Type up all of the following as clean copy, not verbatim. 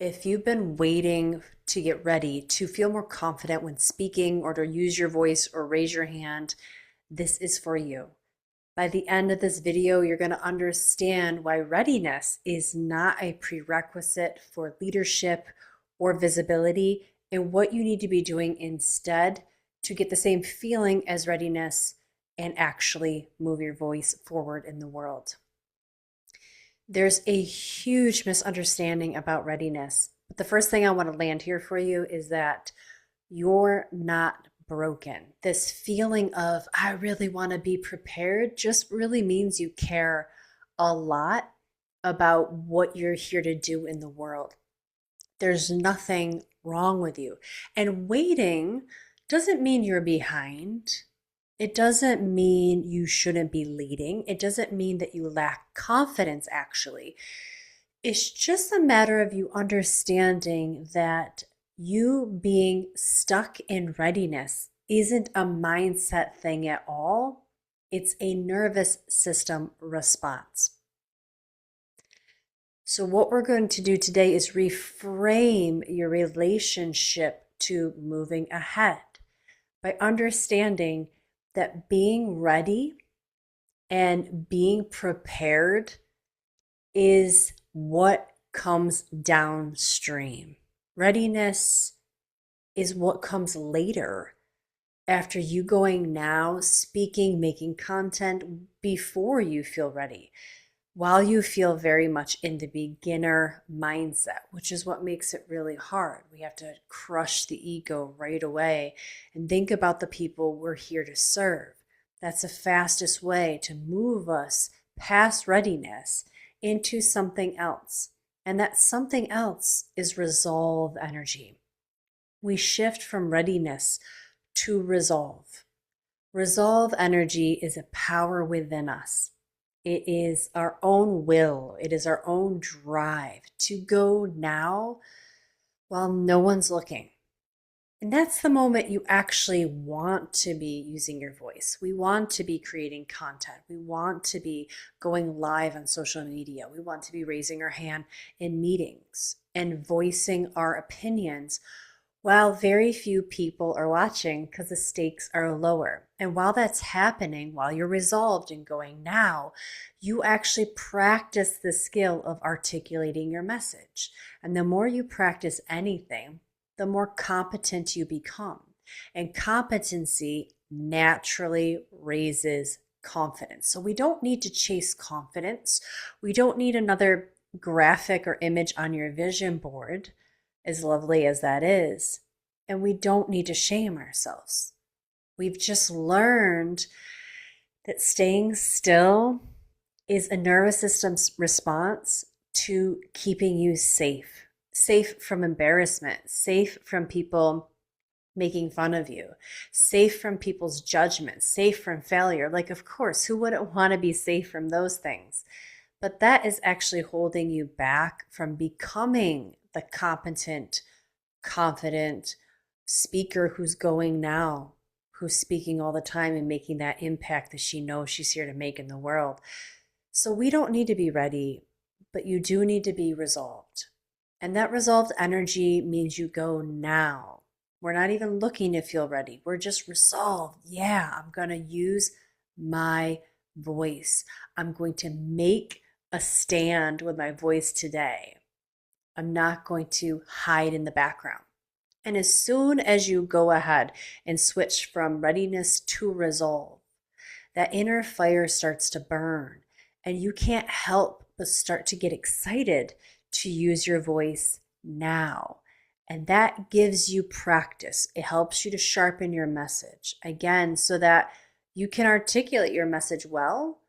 If you've been waiting to get ready to feel more confident when speaking or to use your voice or raise your hand, this is for you. By the end of this video, you're going to understand why readiness is not a prerequisite for leadership or visibility and what you need to be doing instead to get the same feeling as readiness and actually move your voice forward in the world. There's a huge misunderstanding about readiness. But the first thing I want to land here for you is that you're not broken. This feeling of, I really want to be prepared, just really means you care a lot about what you're here to do in the world. There's nothing wrong with you. And waiting doesn't mean you're behind. It doesn't mean you shouldn't be leading. It doesn't mean that you lack confidence, actually. It's just a matter of you understanding that you being stuck in readiness isn't a mindset thing at all. It's a nervous system response. So, what we're going to do today is reframe your relationship to moving ahead by understanding that being ready and being prepared is what comes downstream. Readiness is what comes later after you going now, speaking, making content before you feel ready, while you feel very much in the beginner mindset, which is what makes it really hard. We have to crush the ego right away and think about the people we're here to serve. That's the fastest way to move us past readiness into something else. And that something else is resolve energy. We shift from readiness to resolve. Resolve energy is a power within us. It is our own will. It is our own drive to go now while no one's looking. And that's the moment you actually want to be using your voice. We want to be creating content. We want to be going live on social media. We want to be raising our hand in meetings and voicing our opinions while very few people are watching because the stakes are lower. And while that's happening, while you're resolved and going now, you actually practice the skill of articulating your message. And the more you practice anything, the more competent you become. And competency naturally raises confidence. So we don't need to chase confidence. We don't need another graphic or image on your vision board, as lovely as that is. And we don't need to shame ourselves. We've just learned that staying still is a nervous system's response to keeping you safe. Safe from embarrassment, safe from people making fun of you, safe from people's judgment, safe from failure. Like, of course, who wouldn't want to be safe from those things? But that is actually holding you back from becoming the competent, confident speaker who's going now, who's speaking all the time and making that impact that she knows she's here to make in the world. So we don't need to be ready, but you do need to be resolved. And that resolved energy means you go now. We're not even looking to feel ready. We're just resolved. Yeah, I'm going to use my voice. I'm going to make a stand with my voice today. I'm not going to hide in the background. And as soon as you go ahead and switch from readiness to resolve, that inner fire starts to burn, and you can't help but start to get excited to use your voice now. And that gives you practice. It helps you to sharpen your message, again, so that you can articulate your message well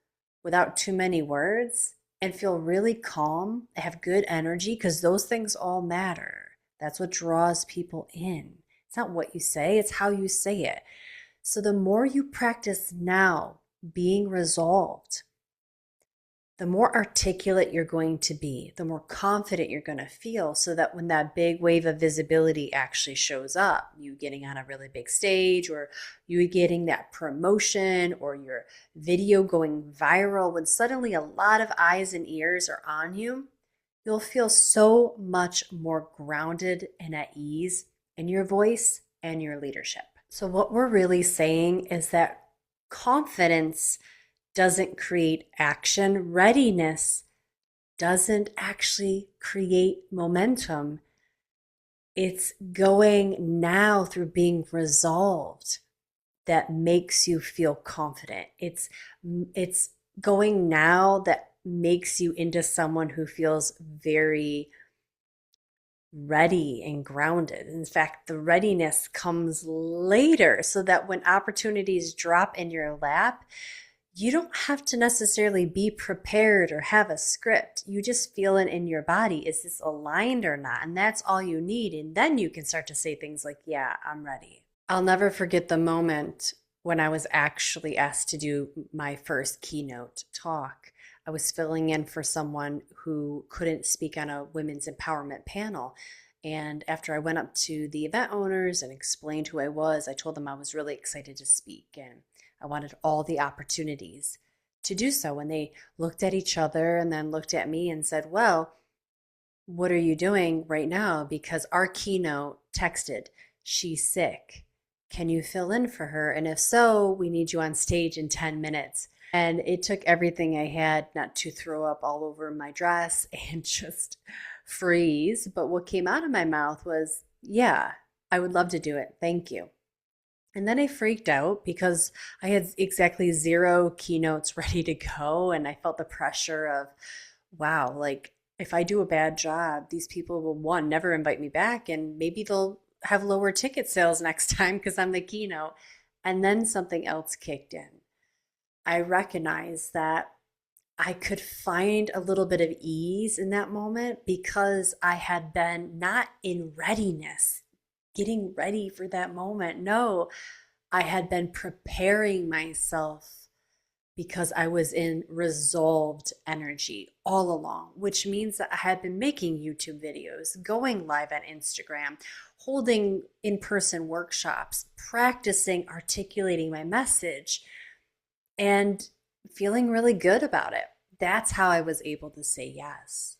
without too many words and feel really calm, have good energy, because those things all matter. That's what draws people in. It's not what you say, it's how you say it. So the more you practice now being resolved, the more articulate you're going to be, the more confident you're going to feel, so that when that big wave of visibility actually shows up, you getting on a really big stage, or you getting that promotion, or your video going viral, when suddenly a lot of eyes and ears are on you, you'll feel so much more grounded and at ease in your voice and your leadership. So, what we're really saying is that confidence doesn't create action, readiness doesn't actually create momentum. It's going now through being resolved that makes you feel confident. It's going now that makes you into someone who feels very ready and grounded. In fact, the readiness comes later so that when opportunities drop in your lap, you don't have to necessarily be prepared or have a script. You just feel it in your body. Is this aligned or not? And that's all you need. And then you can start to say things like, yeah, I'm ready. I'll never forget the moment when I was actually asked to do my first keynote talk. I was filling in for someone who couldn't speak on a women's empowerment panel. And after I went up to the event owners and explained who I was, I told them I was really excited to speak and I wanted all the opportunities to do so. And they looked at each other and then looked at me and said, well, what are you doing right now? Because our keynote texted, she's sick. Can you fill in for her? And if so, we need you on stage in 10 minutes. And it took everything I had not to throw up all over my dress and just freeze. But what came out of my mouth was, yeah, I would love to do it. Thank you. And then I freaked out because I had exactly zero keynotes ready to go. And I felt the pressure of, wow, like if I do a bad job, these people will, one, never invite me back. And maybe they'll have lower ticket sales next time because I'm the keynote. And then something else kicked in. I recognized that I could find a little bit of ease in that moment because I had been not in readiness, getting ready for that moment. No, I had been preparing myself because I was in resolved energy all along, which means that I had been making YouTube videos, going live on Instagram, holding in person workshops, practicing articulating my message, and feeling really good about it. That's how I was able to say yes.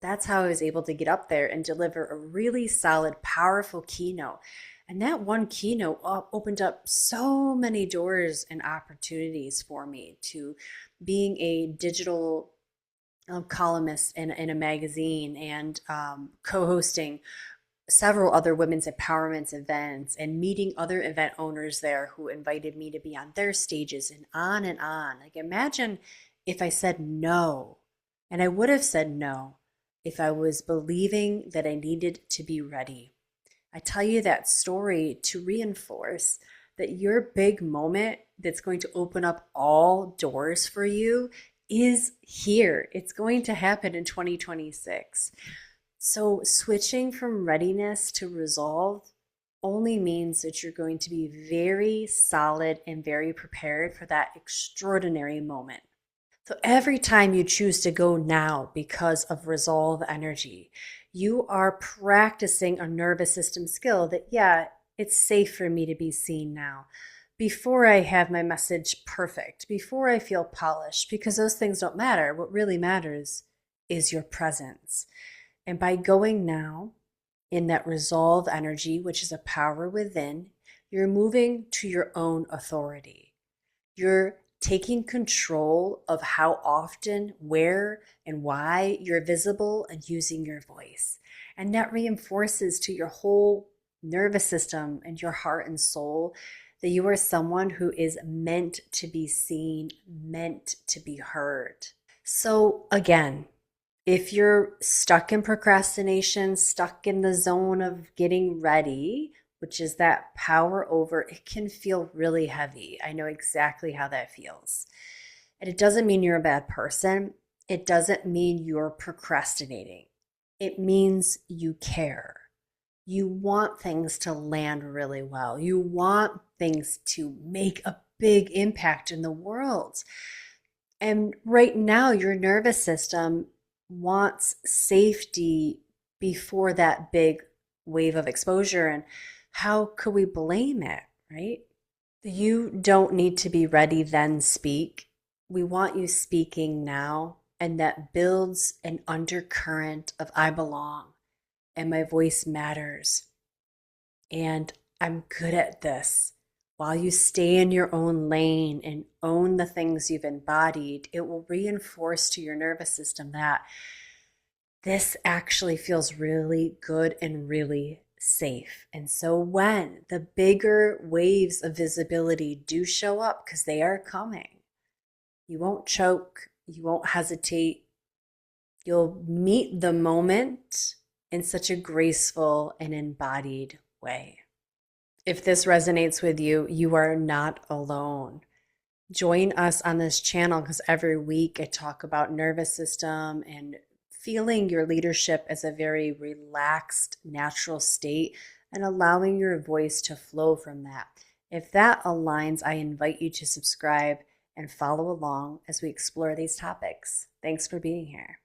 That's how I was able to get up there and deliver a really solid, powerful keynote. And that one keynote opened up so many doors and opportunities for me to being a digital columnist in a magazine and co hosting several other women's empowerment events and meeting other event owners there who invited me to be on their stages and on and on. Like, imagine if I said no, and I would have said no if I was believing that I needed to be ready. I tell you that story to reinforce that your big moment that's going to open up all doors for you is here. It's going to happen in 2026. So, switching from readiness to resolve only means that you're going to be very solid and very prepared for that extraordinary moment. So, every time you choose to go now because of resolve energy, you are practicing a nervous system skill that, yeah, it's safe for me to be seen now. Before I have my message perfect, before I feel polished, because those things don't matter. What really matters is your presence. And by going now in that resolve energy, which is a power within, you're moving to your own authority. You're taking control of how often, where, and why you're visible and using your voice. And that reinforces to your whole nervous system and your heart and soul that you are someone who is meant to be seen, meant to be heard. So, again, if you're stuck in procrastination, stuck in the zone of getting ready, which is that power over, it can feel really heavy. I know exactly how that feels. And it doesn't mean you're a bad person. It doesn't mean you're procrastinating. It means you care. You want things to land really well. You want things to make a big impact in the world. And right now, your nervous system wants safety before that big wave of exposure. And how could we blame it, right? You don't need to be ready, then speak. We want you speaking now and that builds an undercurrent of I belong and my voice matters and I'm good at this. While you stay in your own lane and own the things you've embodied, it will reinforce to your nervous system that this actually feels really good and really safe. And so when the bigger waves of visibility do show up, because they are coming, you won't choke, you won't hesitate, you'll meet the moment in such a graceful and embodied way. If this resonates with you, you are not alone. Join us on this channel because every week I talk about nervous system and feeling your leadership as a very relaxed, natural state and allowing your voice to flow from that. If that aligns, I invite you to subscribe and follow along as we explore these topics. Thanks for being here.